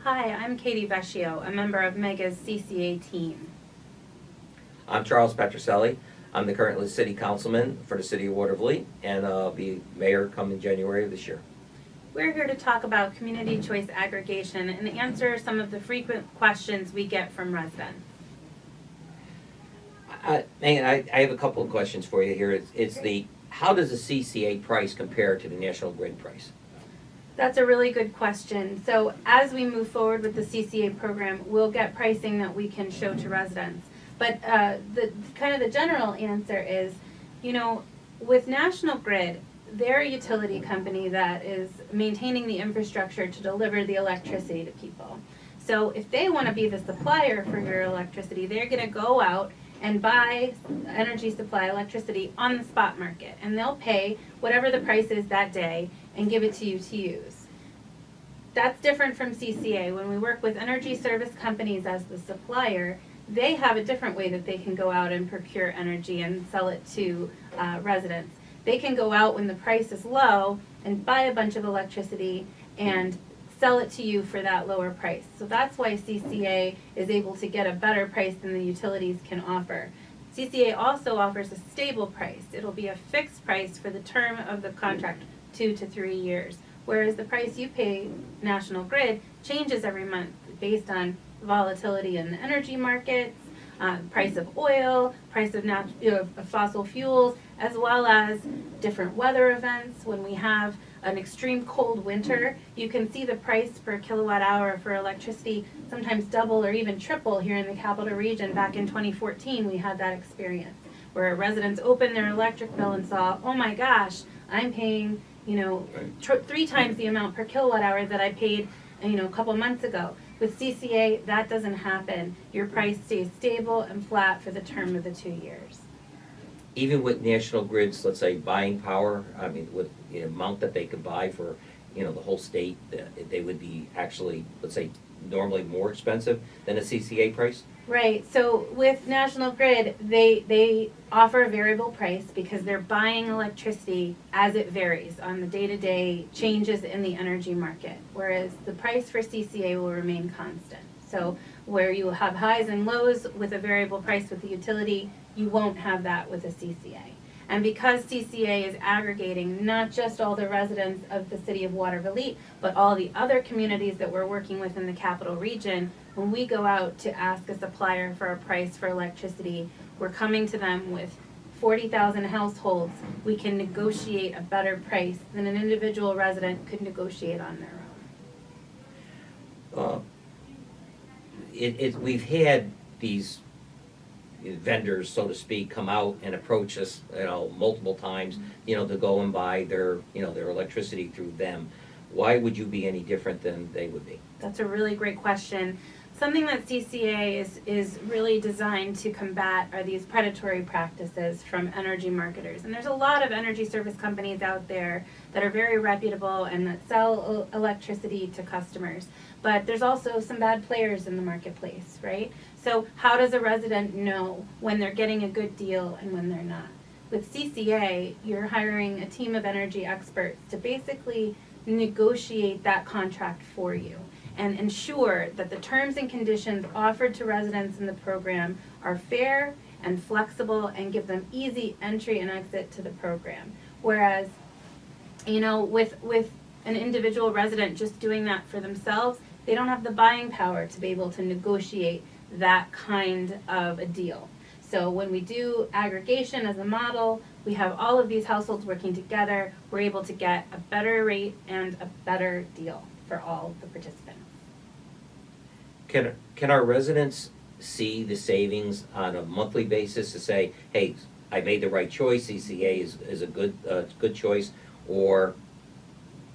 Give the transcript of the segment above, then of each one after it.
Hi, I'm Katy Vescio, a member of Mega's CCA team. I'm Charles Patricelli. I'm the current city councilman for the city of Watervliet, and I'll be mayor coming January of this year. We're here to talk about community choice aggregation and answer some of the frequent questions we get from residents. I have a couple of questions for you here. How does the CCA price compare to the National Grid price? That's a really good question. So as we move forward with the CCA program, we'll get pricing that we can show to residents. But the general answer is, with National Grid, they're a utility company that is maintaining the infrastructure to deliver the electricity to people. So if they want to be the supplier for your electricity, they're going to go out and buy energy supply electricity on the spot market, and they'll pay whatever the price is that day and give it to you to use. That's different from CCA. When we work with energy service companies as the supplier, they have a different way that they can go out and procure energy and sell it to residents. They can go out when the price is low and buy a bunch of electricity and sell it to you for that lower price. So that's why CCA is able to get a better price than the utilities can offer. CCA also offers a stable price. It'll be a fixed price for the term of the contract, 2 to 3 years, whereas the price you pay National Grid changes every month based on volatility in the energy markets, price of oil, price of fossil fuels, as well as different weather events. When we have an extreme cold winter, you can see the price per kilowatt hour for electricity sometimes double or even triple here in the capital region. Back in 2014, we had that experience where residents opened their electric bill and saw, oh my gosh, I'm paying 3 times the amount per kilowatt hour that I paid a couple months ago. With CCA, that doesn't happen. Your price stays stable and flat for the term of the 2 years. Even with National Grid's, let's say, buying power, with the amount that they could buy for, the whole state, they would be actually, let's say, normally more expensive than a CCA price? Right. So with National Grid, they offer a variable price because they're buying electricity as it varies on the day-to-day changes in the energy market, whereas the price for CCA will remain constant. So where you will have highs and lows with a variable price with the utility, you won't have that with a CCA. And because CCA is aggregating not just all the residents of the city of Watervliet, but all the other communities that we're working with in the capital region, when we go out to ask a supplier for a price for electricity, we're coming to them with 40,000 households. We can negotiate a better price than an individual resident could negotiate on their own. We've had these vendors, so to speak, come out and approach us, multiple times, to go and buy their electricity through them. Why would you be any different than they would be? That's a really great question. Something that CCA is really designed to combat are these predatory practices from energy marketers. And there's a lot of energy service companies out there that are very reputable and that sell electricity to customers. But there's also some bad players in the marketplace, right? So how does a resident know when they're getting a good deal and when they're not? With CCA, you're hiring a team of energy experts to basically negotiate that contract for you and ensure that the terms and conditions offered to residents in the program are fair and flexible and give them easy entry and exit to the program. Whereas, with an individual resident just doing that for themselves, they don't have the buying power to be able to negotiate that kind of a deal. So when we do aggregation as a model, we have all of these households working together, we're able to get a better rate and a better deal for all the participants. Can our residents see the savings on a monthly basis to say, hey, I made the right choice, CCA is a good choice, or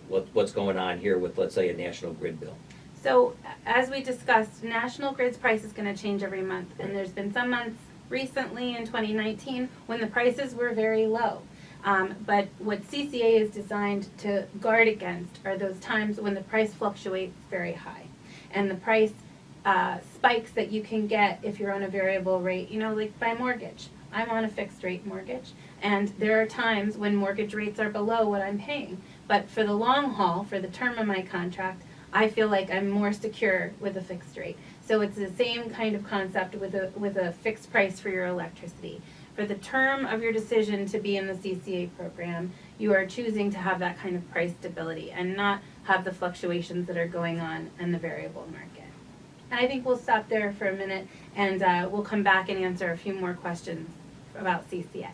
what's going on here with, let's say, a National Grid bill? So as we discussed, National Grid's price is going to change every month, and there's been some months recently in 2019 when the prices were very low. But what CCA is designed to guard against are those times when the price fluctuates very high. And the price spikes that you can get if you're on a variable rate, like by mortgage. I'm on a fixed rate mortgage, and there are times when mortgage rates are below what I'm paying. But for the long haul, for the term of my contract, I feel like I'm more secure with a fixed rate. So it's the same kind of concept with a fixed price for your electricity. For the term of your decision to be in the CCA program, you are choosing to have that kind of price stability and not have the fluctuations that are going on in the variable market. And I think we'll stop there for a minute, and we'll come back and answer a few more questions about CCA.